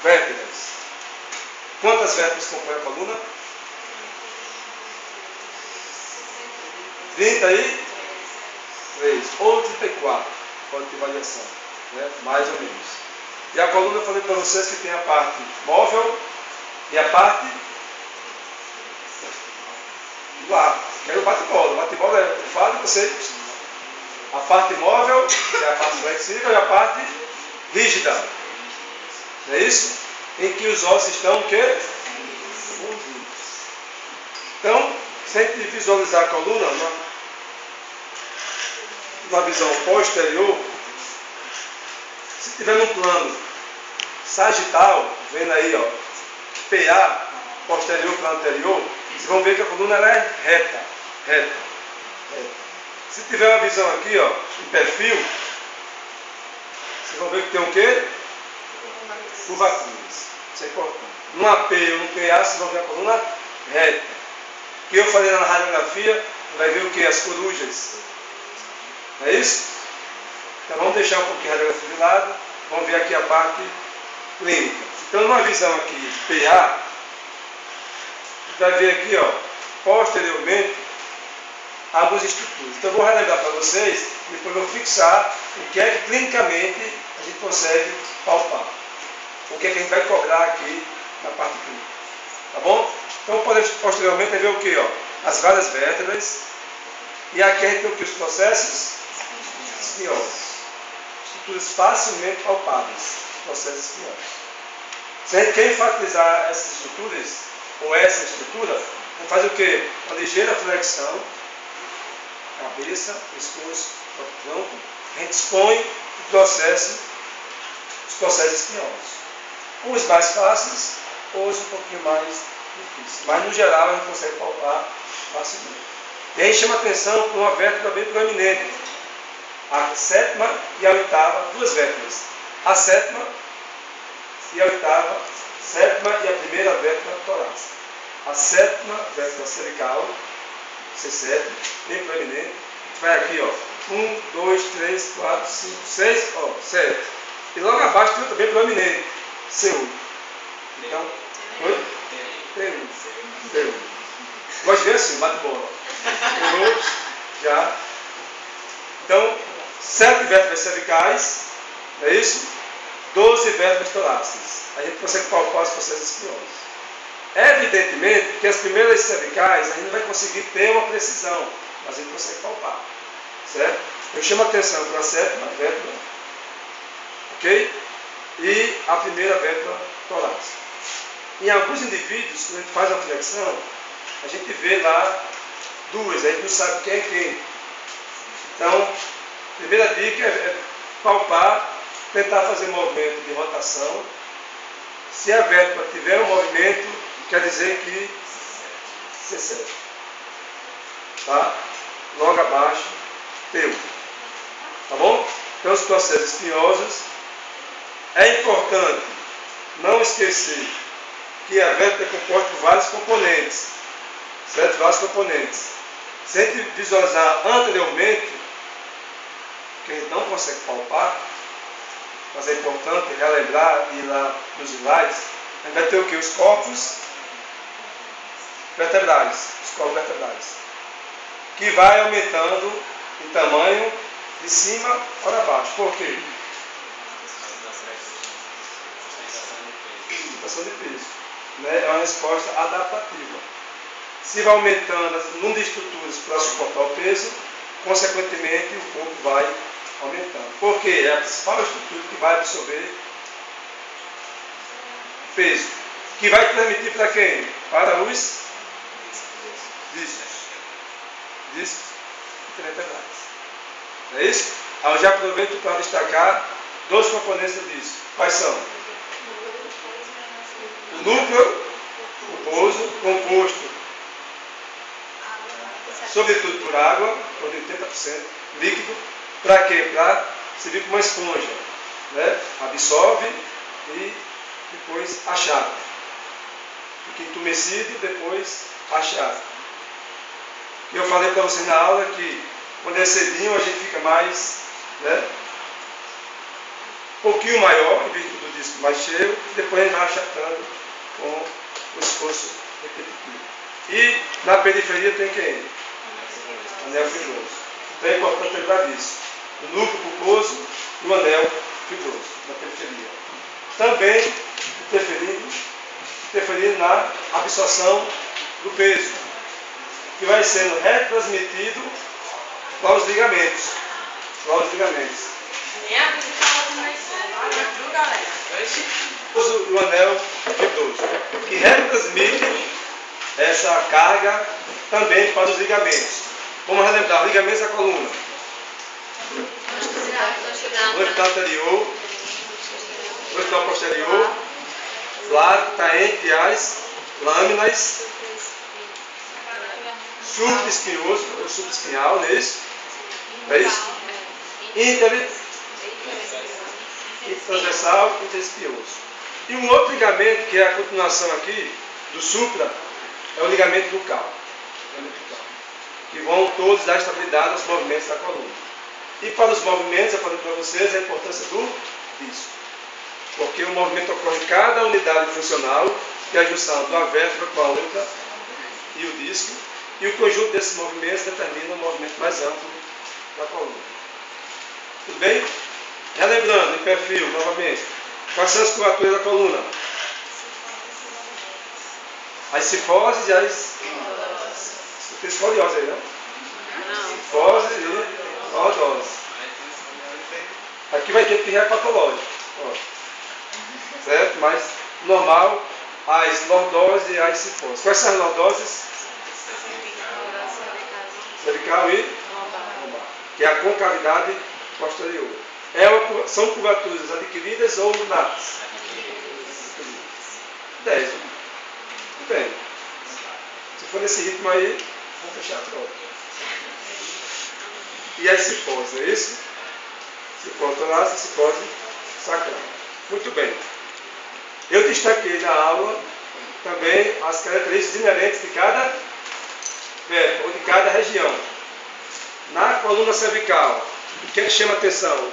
vértebras. Quantas vértebras compõem a coluna? 33 ou 34. Pode ter variação, né? Mais ou menos. E a coluna, eu falei para vocês que tem a parte móvel e a parte do ar. Que é o bate-bola. O bate-bola eu falo de vocês. A parte móvel, que é a parte flexível, e a parte rígida. Não é isso? Em que os ossos estão o quê? Fundidos. Então, se a gente visualizar a coluna numa visão posterior, se tiver num plano sagital, vendo aí, ó, PA, posterior para anterior, vocês vão ver que a coluna ela é reta. Se tiver uma visão aqui, ó, em perfil, vocês vão ver que tem o quê? Curvaturas. Isso é importante. No AP ou no PA, vocês vão ver a coluna reta. O que eu falei na radiografia, vai ver o que? As corujas. Não é isso? Então vamos deixar um pouquinho a radiografia de lado. Vamos ver aqui a parte clínica. Então, numa visão aqui PA, vai ver aqui, ó, posteriormente, algumas estruturas. Então, eu vou relembrar para vocês, depois eu vou fixar o que é que clinicamente a gente consegue palpar. O que é que a gente vai cobrar aqui na parte clínica. Tá bom? Então, posteriormente, vai ver o que? Ó, as várias vértebras. E aqui a gente tem o que? Os processos espinhosos. Estruturas facilmente palpáveis. Processos espinhosos. Se a gente quer enfatizar essas estruturas, ou essa estrutura, a gente faz o quê? Uma ligeira flexão, cabeça, pescoço, tronco. A gente expõe os processos espinhosos. Os mais fáceis, ou os um pouquinho mais difíceis. Mas, no geral, a gente consegue palpar facilmente. E a gente chama atenção para uma vértebra bem proeminente. A sétima e a oitava, duas vértebras. A sétima e a oitava, sétima e a primeira vértebra torácica. A sétima vértebra cervical, C7, bem proeminente. A gente vai aqui, ó, 1, 2, 3, 4, 5, 6, ó, 7. E logo abaixo tem outra bem proeminente, C8. Então, oi? T1. Gosto de ver assim, bate bola. Pulou, já. Então, 7 vértebras cervicais, não é isso? 12 vértebras torácicas. A gente consegue palpar os processos espinhosos. Evidentemente que as primeiras cervicais a gente não vai conseguir ter uma precisão, mas a gente consegue palpar. Certo? Eu chamo a atenção para a sétima vértebra, ok? E a primeira vértebra torácica. Em alguns indivíduos, quando a gente faz a flexão, a gente vê lá duas, a gente não sabe quem é quem. Então, a primeira dica é palpar, tentar fazer movimento de rotação. Se a vértebra tiver um movimento, quer dizer que C7. Tá? Logo abaixo, T1. Tá bom? Então, os processos espinhosos. É importante não esquecer que a vértebra é composta por vários componentes. Certo? Vários componentes. Se a gente visualizar anteriormente, que a gente não consegue palpar, mas é importante relembrar e ir lá nos slides, a gente vai ter o que? Os corpos vertebrais. Os corpos vertebrais. Que vai aumentando em tamanho de cima para baixo. Por quê? Sustentação de peso. Né? É uma resposta adaptativa. Se vai aumentando o número de estruturas para suportar o peso, consequentemente o corpo vai aumentando. Porque é a principal estrutura que vai absorver peso. Que vai transmitir para quem? Para os discos. Discos e vertebrais. É isso? Eu já aproveito para destacar dois componentes do disco. Quais são? O núcleo pulposo, composto sobretudo por água, por 80% líquido. Para quê? Para servir como uma esponja. Né? Absorve e depois achata. Fica entumecido, depois achata. E eu falei para vocês na aula que quando é cedinho a gente fica mais, né, um pouquinho maior, em virtude do disco mais cheio, e depois a gente vai achatando com o esforço repetitivo. E na periferia tem quem? Anel fibroso. Então é importante lembrar disso. O núcleo pulposo e o anel fibroso na periferia. Também interferindo na absorção do peso, que vai sendo retransmitido para os ligamentos. O anel fibroso, que retransmite essa carga também para os ligamentos. Vamos relembrar, ligamentos da coluna. O vertebral anterior, o vertebral posterior, lado que está entre as lâminas, subespinhoso, ou subespinhal, não é isso? É isso? Transversal e interespinhoso. E um outro ligamento, que é a continuação aqui do supra, é o ligamento bucal. Que vão todos dar estabilidade aos movimentos da coluna. E para os movimentos, eu falei para vocês a importância do disco. Porque o movimento ocorre em cada unidade funcional, que é a junção de uma vértebra com a outra e o disco. E o conjunto desses movimentos determina o movimento mais amplo da coluna. Tudo bem? Relembrando, em perfil, novamente, quais são as curvaturas da coluna? As cifoses e as... Tem escoliose aí, né? Cifose e lordose. Aqui vai ter pirreia patológica. Certo? Mas normal, as lordoses e as cifoses. Quais são as lordoses? Cervical e lombar. Que é a concavidade posterior. São curvaturas adquiridas ou natas? 10. Muito bem. Se for nesse ritmo aí, vamos fechar a prova. E as cifoses, é isso? Cifose torácica, cifose sacral. Muito bem. Eu destaquei na aula também as características inerentes de cada vértebra, ou de cada região. Na coluna cervical, o que é que chama atenção?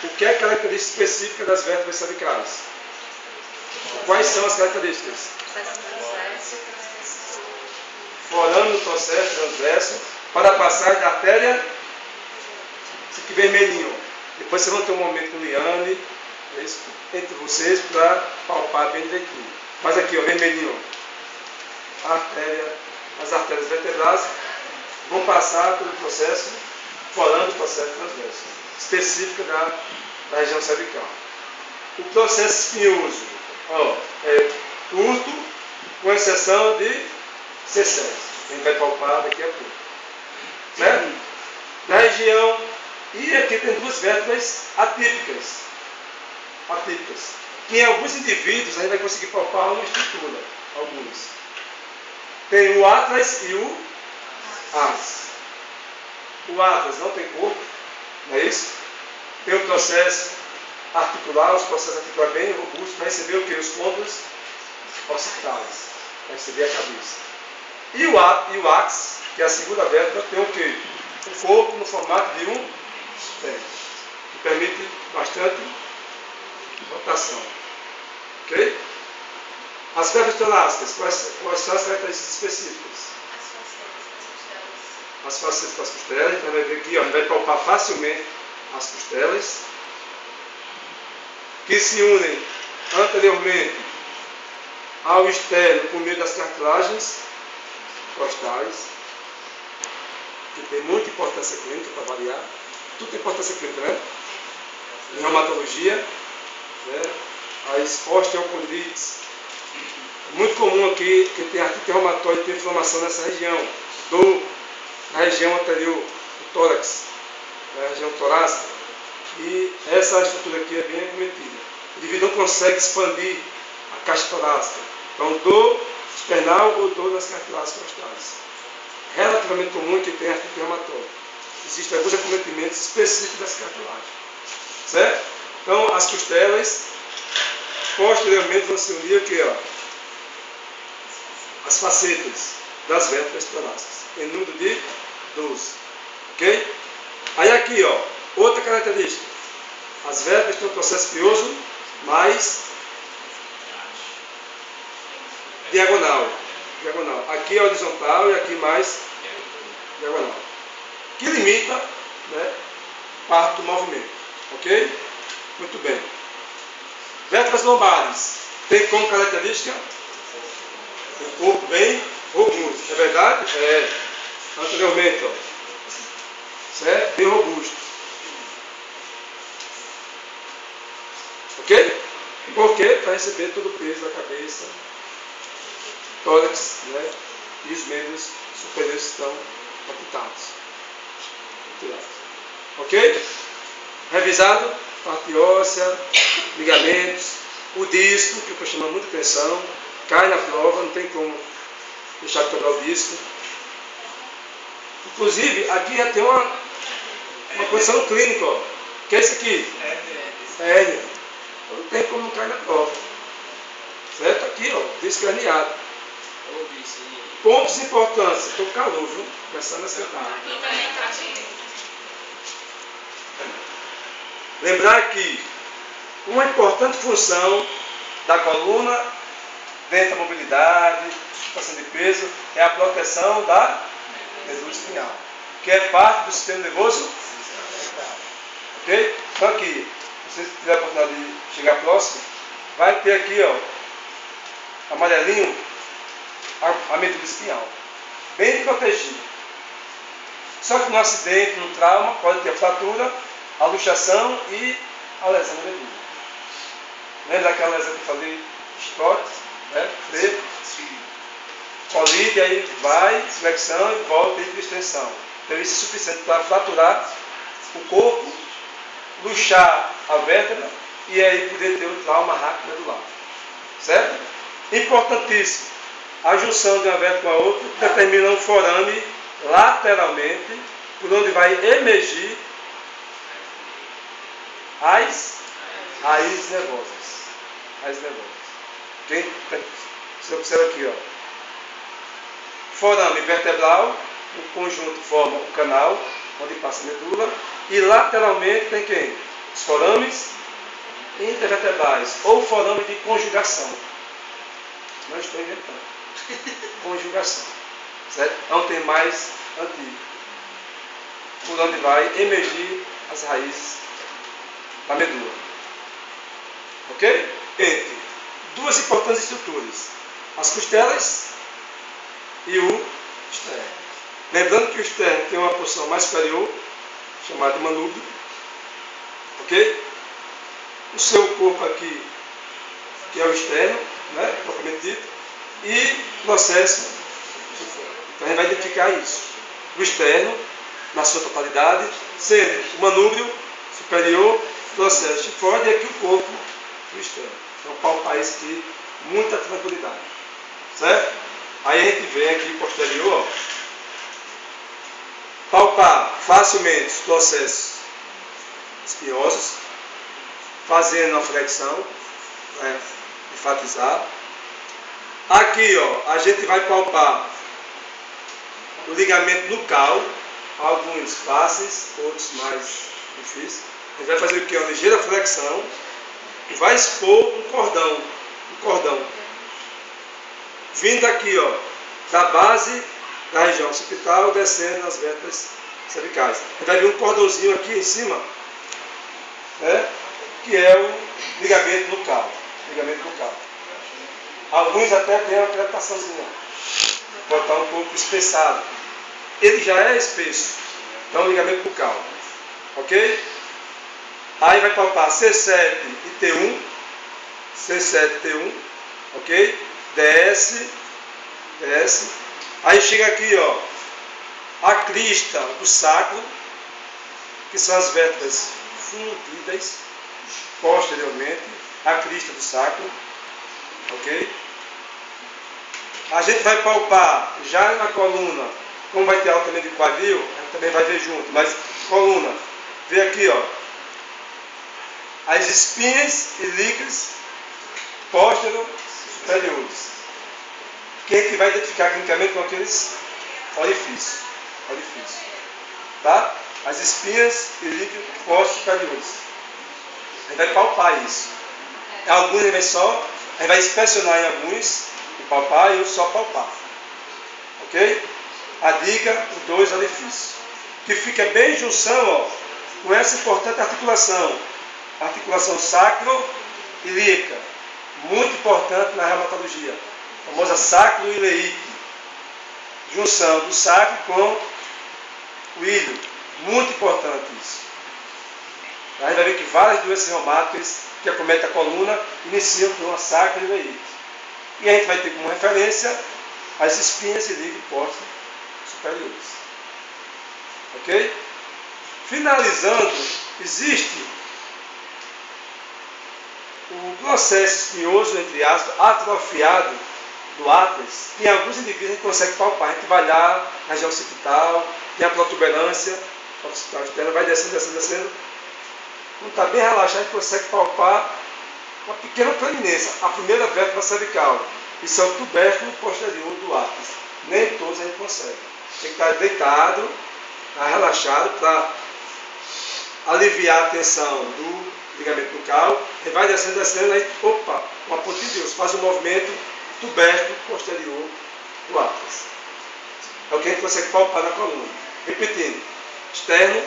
O que é a característica específica das vértebras cervicais? Quais são as características? Forando no processo transverso para a passagem da artéria, isso aqui vermelhinho. Depois vocês vão ter um momento com o Liane, entre vocês, para palpar bem direitinho. Mas aqui, ó, vermelhinho, as artérias vertebrais vão passar pelo processo, forando o processo transverso, específico da região cervical. O processo espinhoso, ó, é curto, com exceção de C7. A gente vai palpar daqui a pouco. Certo? Na região, e aqui tem duas vértebras atípicas. Que em alguns indivíduos a gente vai conseguir palpar uma estrutura. Alguns. Tem o atlas e o as. O atlas não tem corpo, não é isso? Tem o processo articular, os processos articulares bem robustos para receber o que? Os côndoros occipitais, para receber a cabeça. E o axis, que é a segunda vértebra, tem o que? O corpo no formato de um pé, que permite bastante rotação. Ok? As vértebras torácicas, quais são as características específicas? As facetas das costelas, a gente vai ver aqui, ó, a gente vai palpar facilmente as costelas, que se unem anteriormente ao externo por meio das cartilagens costais, que tem muita importância clínica para variar. Tudo tem importância clínica, né? Em reumatologia, né? As osteocondrites. É muito comum aqui que tem artrite reumatoide, tem inflamação nessa região, na região anterior, do tórax, na região torácica. E essa estrutura aqui é bem acometida. O indivíduo não consegue expandir a caixa torácica. Então, dor external ou dor nas cartilagens costais. Relativamente comum que tem artrite reumatoide. Existem alguns acometimentos específicos das cartilagens. Certo? Então, as costelas, posteriormente, vão se unir aqui, ó, as facetas das vértebras torácicas, em número de 12. Ok? Aí aqui, ó, outra característica. As vértebras têm um processo espinhoso mais diagonal. Aqui é horizontal e aqui mais diagonal. Que limita, né, parte do movimento. Ok? Muito bem. Vértebras lombares. Tem como característica um corpo bem robusto. É verdade? É. Anteriormente, ó. Certo? Bem robusto. Ok? Por quê? Para receber todo o peso da cabeça, tórax, né? E os membros superiores estão ocultados. Ok? Revisado? Parte óssea, ligamentos, o disco, que eu estou chamando muita atenção, cai na prova, não tem como deixar de quebrar o disco. Inclusive, aqui já tem uma condição clínica, ó. Que é isso aqui? Hérnia. Não tem como não cair na prova. Certo? Aqui, ó, disco herniado. Pontos importantes. Estou com calor, viu? Começando a esquentar. Lembrar que uma importante função da coluna, dentro da mobilidade, sustentação de peso, é a proteção da medula espinhal, que é parte do sistema nervoso. Ok? Então aqui, se você tiver a oportunidade de chegar próximo, vai ter aqui, ó, amarelinho, a medula espinhal, bem protegida. Só que no acidente, no trauma, pode ter a fratura, a luxação e a lesão da medula. Lembra daquela lesão que eu falei? Scott, né? Freio, colide, aí vai, flexão e volta e extensão. Então isso é suficiente para fraturar o corpo, luxar a vértebra e aí poder ter o trauma rápido medular. Certo? Importantíssimo. A junção de uma vértebra com a outra determina um forame lateralmente, por onde vai emergir as raízes nervosas. Okay? Você observa aqui, ó. Forame vertebral, o conjunto forma o canal, onde passa a medula, e lateralmente tem quem? Os forames intervertebrais, ou forame de conjugação. Não estou inventando. Conjugação. Certo? É um termo mais antigo. Por onde vai emergir as raízes da medula. Ok? Entre duas importantes estruturas, as costelas e o externo. Lembrando que o externo tem uma porção mais superior, chamada de manúbrio. Ok? O seu corpo aqui, que é o externo, né, propriamente dito, e processo. Então a gente vai identificar isso. O externo, na sua totalidade, sendo o manúbrio superior, processo tifoide, e aqui o corpo do externo. Então palpar isso aqui, muita tranquilidade. Certo? Aí a gente vem aqui posterior, ó, palpar facilmente os processos espinhosos, fazendo a flexão, né, enfatizar. Aqui, ó, a gente vai palpar o ligamento nucal, alguns fáceis, outros mais difíceis. A gente vai fazer o que? Uma ligeira flexão e vai expor um cordão. Vindo aqui, ó, da base da região occipital, descendo nas vértebras cervicais. A gente vai ver um cordãozinho aqui em cima, né, que é o ligamento nucal. Alguns até têm uma crepitaçãozinha, pode estar um pouco espessado. Ele já é espesso, então ligamento nucal. Ok? Aí vai palpar C7 e T1, ok? Desce. Aí chega aqui, ó, a crista do sacro, que são as vértebras fundidas posteriormente, a crista do sacro, ok? A gente vai palpar já na coluna, como vai ter altamento de quadril, a gente também vai ver junto, mas coluna, vê aqui, ó, as espinhas e líquidos póstero superiores, que a gente vai identificar clinicamente com aqueles orifícios, tá? As espinhas e líquidos póstero superiores. gente vai palpar isso. Alguns a gente vai inspecionar em alguns, e palpar, e outros só palpar. Ok? A dica, os dois orifícios. Que fica bem em junção, ó, com essa importante articulação. Articulação sacro-ilíaca. Muito importante na reumatologia. A famosa sacro-ileite. Junção do sacro com o ilho. Muito importante isso. A gente vai ver que várias doenças reumáticas que acometem a coluna iniciam por uma sacro-ileite. E a gente vai ter como referência as espinhas ilíacas postas superiores. Ok? Finalizando, existe o processo espinhoso, entre aspas, atrofiado do átrios, que em alguns indivíduos a gente consegue palpar. A gente vai lá na região occipital, tem a protuberância occipital externa, vai descendo, descendo, descendo. Quando está bem relaxado, a gente consegue palpar uma pequena proeminência, a primeira vértebra cervical. Isso é o tubérculo posterior do átrios. Nem todos a gente consegue. Tem que estar deitado, relaxado, para aliviar a tensão do ligamento bucal. Ele vai descendo, descendo, aí, opa, uma pontinha de osso. Faz um movimento tubérculo posterior do átrios. É o que a gente consegue palpar na coluna. Repetindo, externo,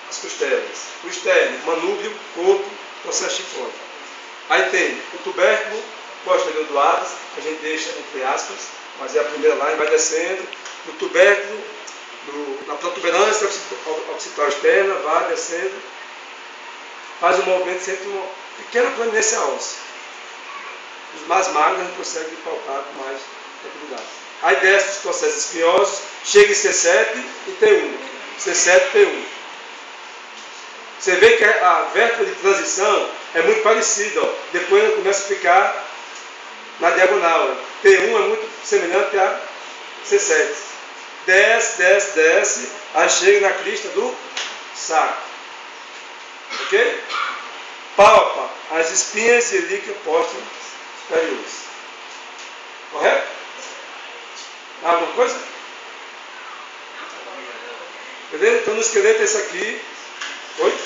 as costelas. O externo, manúbrio, corpo, processo tifóide. Aí tem o tubérculo posterior do átrios, que a gente deixa entre aspas, mas é a primeira lá, e vai descendo. O tubérculo, na protuberância occipital externa, vai descendo. Faz um movimento, sente uma pequena proeminência óssea. Os mais magros a gente consegue palpar com mais tranquilidade. Aí desce os processos espinhosos, chega em C7 e T1. C7 e T1. Você vê que a vértebra de transição é muito parecida. Ó. Depois ela começa a ficar na diagonal. Ó. T1 é muito semelhante a C7. Desce, desce, desce, aí chega na crista do saco. Ok? Palpa as espinhas ilíacas postas superiores. Correto? Alguma coisa? Beleza? Então no esqueleto é esse aqui. Oi?